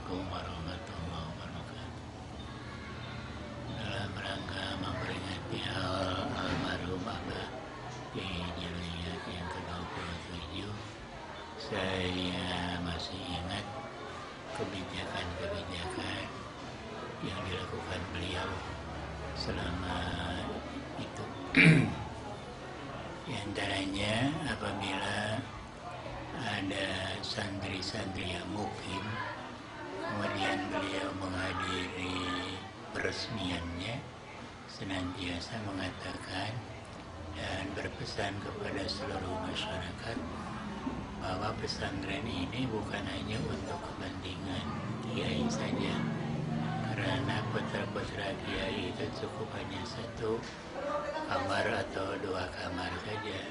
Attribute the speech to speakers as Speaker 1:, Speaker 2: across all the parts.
Speaker 1: Assalamualaikum warahmatullahi wabarakatuh. Dalam rangka memperingati almarhum Abah Kiai Jeliyat yang ke-27, saya masih ingat kebijakan-kebijakan yang dilakukan beliau selama itu. Di antaranya apabila ada santri-santri yang mukim, kemudian beliau menghadiri peresmiannya, senantiasa mengatakan dan berpesan kepada seluruh masyarakat bahwa pesantren ini bukan hanya untuk kepentingan kiai saja, karena putra-putra kiai itu cukup hanya satu kamar atau dua kamar saja,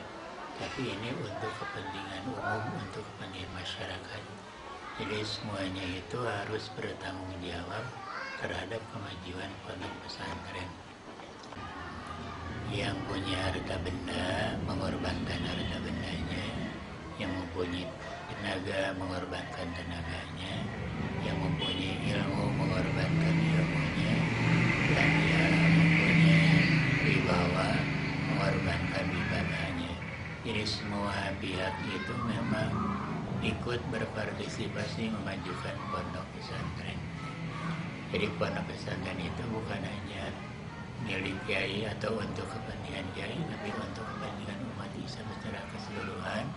Speaker 1: tapi ini untuk kepentingan umum, untuk kepentingan masyarakat. Jadi semuanya itu harus bertanggung jawab terhadap kemajuan pondok pesantren. Yang punya harta benda mengorbankan harta bendanya, yang mempunyai tenaga mengorbankan tenaganya, yang mempunyai ilmu mengorbankan ilmunya, dan yang mempunyai wibawa mengorbankan wibawanya. Jadi semua pihak itu memang ikut berpartisipasi memajukan pondok pesantren. Jadi pondok pesantren itu bukan hanya milik kiai atau untuk kepentingan kiai, tapi untuk kepentingan umat Islam secara keseluruhan,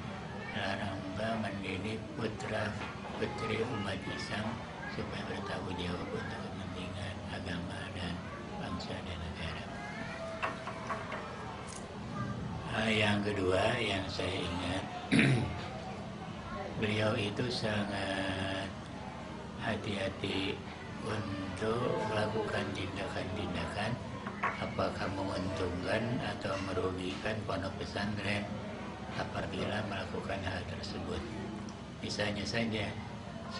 Speaker 1: dalam rangka mendidik putra putri umat Islam supaya bertanggung jawab untuk kepentingan agama dan bangsa dan negara. Yang kedua yang saya ingat, beliau itu sangat hati-hati untuk melakukan tindakan-tindakan apakah menguntungkan atau merugikan pondok pesantren apabila melakukan hal tersebut. Misalnya saja,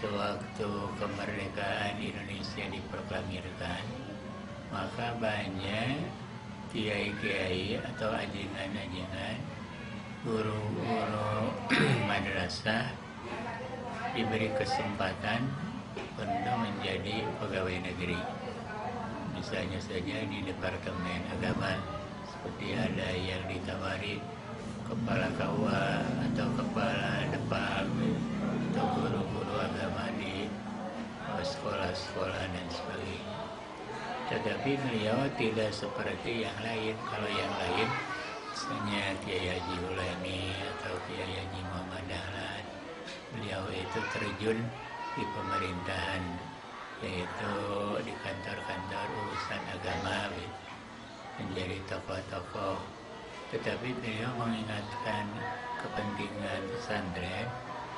Speaker 1: sewaktu kemerdekaan Indonesia diproklamirkan, maka banyak kiai-kiai atau ajengan-ajengan, guru-guru madrasah diberi kesempatan untuk menjadi pegawai negeri. Misalnya saja di Departemen Agama, seperti ada yang ditawari kepala KUA atau kepala Depag atau guru-guru agama di sekolah-sekolah dan sebagainya. Tetapi beliau tidak seperti yang lain. Kalau yang lain, misalnya Kiai Haji Ulami atau Kiai Haji Muhammad Dahlan, beliau itu terjun di pemerintahan, yaitu di kantor-kantor urusan agama, menjadi tokoh-tokoh. Tetapi beliau mengingatkan kepentingan pesantren.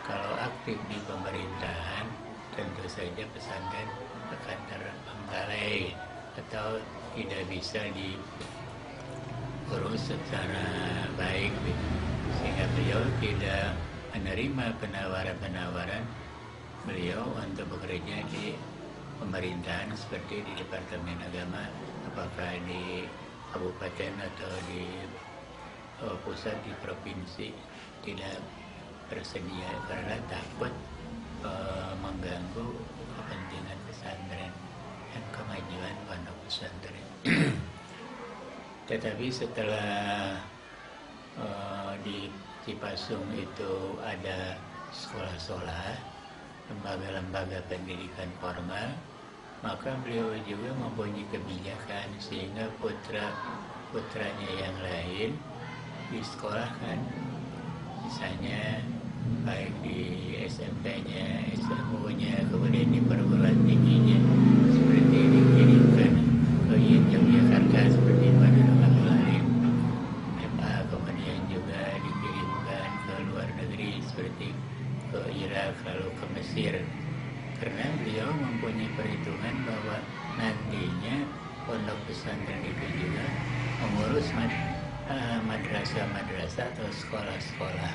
Speaker 1: Kalau aktif di pemerintahan, tentu saja pesantren akan terbengkalai atau tidak bisa diurus secara baik, sehingga beliau tidak menerima penawaran-penawaran beliau untuk bekerja di pemerintahan seperti di Departemen Agama, apakah di kabupaten atau di pusat, di provinsi, tidak bersedia karena takut mengganggu kepentingan pesantren dan kemajuan pondok pesantren. Tetapi setelah di Cipasung itu ada sekolah-sekolah, lembaga-lembaga pendidikan formal, maka beliau juga mempunyai kebijakan sehingga putranya yang lain disekolahkan, misalnya baik di SMP-nya, SMU-nya, kemudian di perguruan tingginya, seperti dikirimkan ke Yogyakarta seperti pada Abdul Halim, kemudian juga dikirimkan ke luar negeri seperti ke Irak, lalu ke Mesir, karena beliau mempunyai perhitungan bahwa nantinya pondok pesantren itu juga mengurus madrasah-madrasah atau sekolah-sekolah,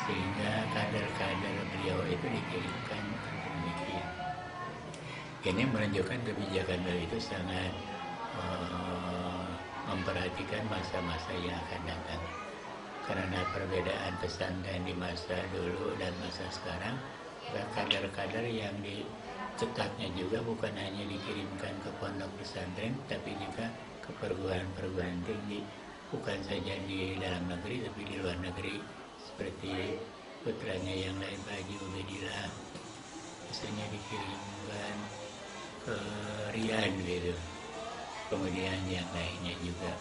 Speaker 1: sehingga kader-kader beliau itu dikirimkan demikian. Ini menunjukkan kebijakan beliau itu sangat memperhatikan masa-masa yang akan datang. Karena perbedaan pesantren di masa dulu dan masa sekarang, kader-kader yang tetapnya juga bukan hanya dikirimkan ke pondok pesantren, tapi juga ke perguruan tinggi, bukan saja di dalam negeri tapi di luar negeri, seperti putranya yang lain Pak Haji Ubedillah biasanya dikirimkan ke Riyadh gitu, kemudian yang lainnya juga.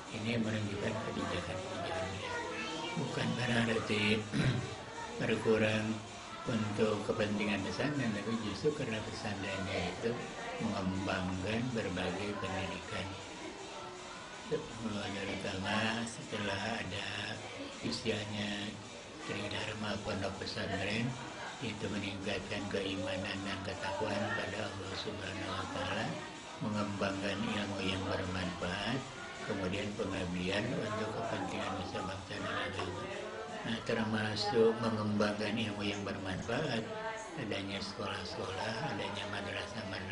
Speaker 1: Ini menunjukkan kebijakan-kebijakan beliau, bukan berarti berkurang untuk kepentingan pesantren, tapi justru karena pesantrennya itu mengembangkan berbagai pendidikan, terutama setelah ada usianya Tridharma Pondok Pesantren, itu meningkatkan keimanan dan ketakwaan pada Allah Subhanahu wa Ta'ala, mengembangkan ilmu yang bermanfaat, kemudian pengabdian untuk kepentingan nusa bangsa dan agama. Nah, termasuk mengembangkan ilmu yang bermanfaat, adanya sekolah-sekolah, adanya madrasah-madrasah